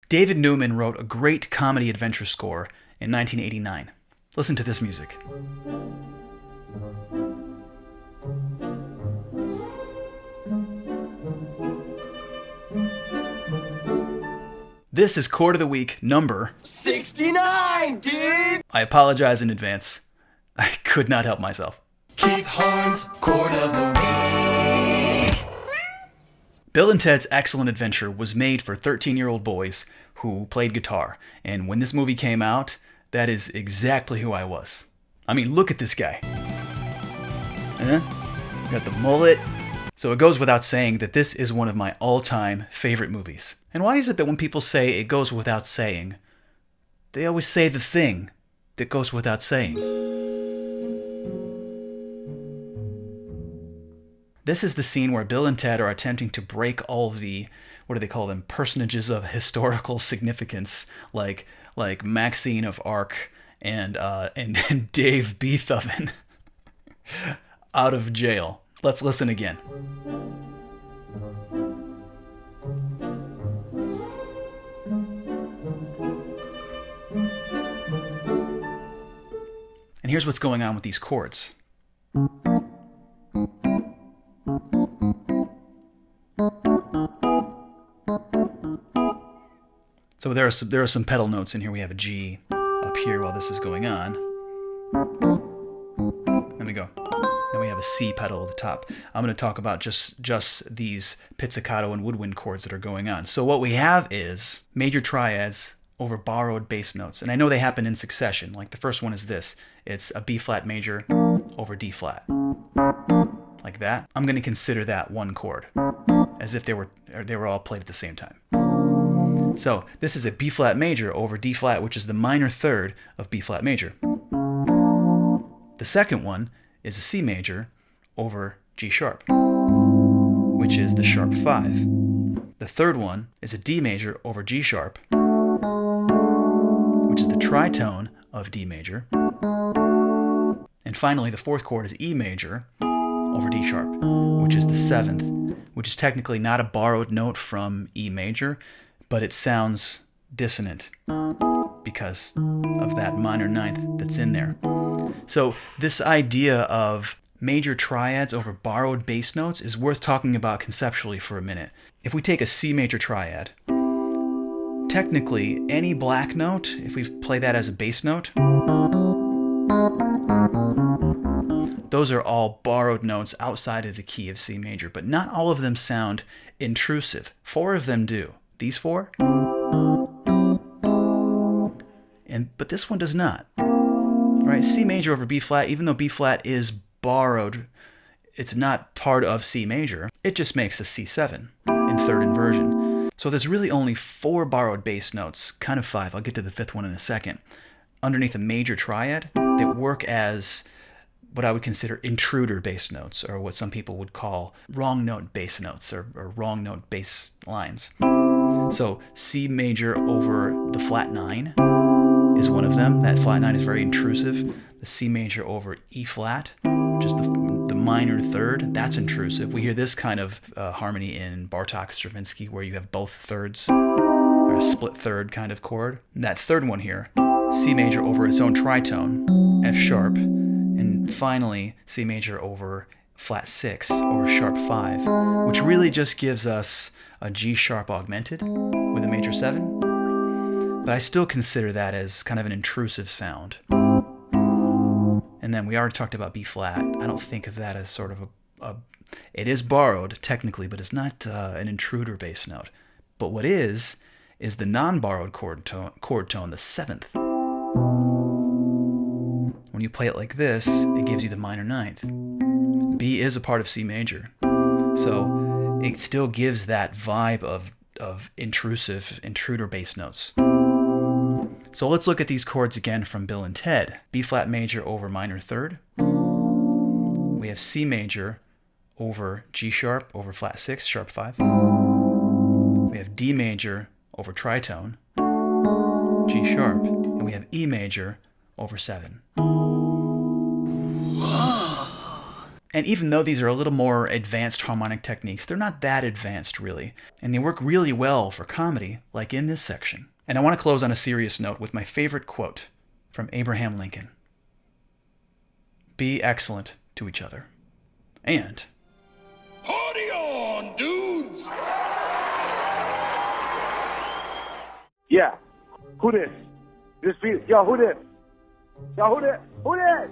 David Newman wrote a great comedy adventure score in 1989. Listen to this music. This is Chord of the Week number 69, dude! I apologize in advance. I could not help myself. Keith Horn's Chord of the Week. Bill and Ted's Excellent Adventure was made for 13-year-old boys who played guitar. And when this movie came out, that is exactly who I was. I mean, look at this guy. Got the mullet. So it goes without saying that this is one of my all-time favorite movies. And why is it that when people say it goes without saying, they always say the thing that goes without saying? This is the scene where Bill and Ted are attempting to break all of the, what do they call them, personages of historical significance, like Maxine of Arc and Dave Beethoven out of jail. Let's listen again. And here's what's going on with these chords. So there are some pedal notes in here. We have a G up here while this is going on. Let me go. Then we have a C pedal at the top. I'm going to talk about just these pizzicato and woodwind chords that are going on. So what we have is major triads over borrowed bass notes. And I know they happen in succession. Like the first one is this. It's a B flat major over D flat. Like that. I'm going to consider that one chord, as if they were all played at the same time. So this is a B flat major over D flat, which is the minor third of B flat major. The second one is a C major over G sharp, which is the sharp 5. The third one is a D major over G sharp, which is the tritone of D major. And finally, the fourth chord is E major over D sharp, which is the 7th, which is technically not a borrowed note from E major, but it sounds dissonant because of that minor ninth that's in there. So this idea of major triads over borrowed bass notes is worth talking about conceptually for a minute. If we take a C major triad, technically any black note, if we play that as a bass note, those are all borrowed notes outside of the key of C major, but not all of them sound intrusive. 4 of them do. These 4? But this one does not. Right? C major over B flat, even though B flat is borrowed, it's not part of C major. It just makes a C7 in third inversion. So there's really only 4 borrowed bass notes, kind of 5. I'll get to the 5th one in a second, underneath a major triad that work as what I would consider intruder bass notes, or what some people would call wrong note bass notes, or wrong note bass lines. So C major over the flat 9 is one of them. That flat 9 is very intrusive. The C major over E flat, which is the minor third, that's intrusive. We hear this kind of harmony in Bartok, Stravinsky, where you have both thirds, or a split third kind of chord. And that third one here, C major over its own tritone, F sharp, and finally C major over flat 6 or sharp 5, which really just gives us a G sharp augmented with a major 7. But I still consider that as kind of an intrusive sound. And then we already talked about B flat. I don't think of that as sort of it is borrowed technically, but it's not an intruder bass note. But what is the non-borrowed chord tone, the 7th. When you play it like this, it gives you the minor 9th. B is a part of C major. So it still gives that vibe of intruder bass notes. So let's look at these chords again from Bill and Ted. B flat major over minor third. We have C major over G sharp over flat 6, sharp 5. We have D major over tritone, G sharp, and we have E major over 7. And even though these are a little more advanced harmonic techniques, they're not that advanced really. And they work really well for comedy, like in this section. And I want to close on a serious note with my favorite quote from Abraham Lincoln. Be excellent to each other. And Party on, dudes! Yeah. Who this? This be yo, who this? Yo, who this? Who this?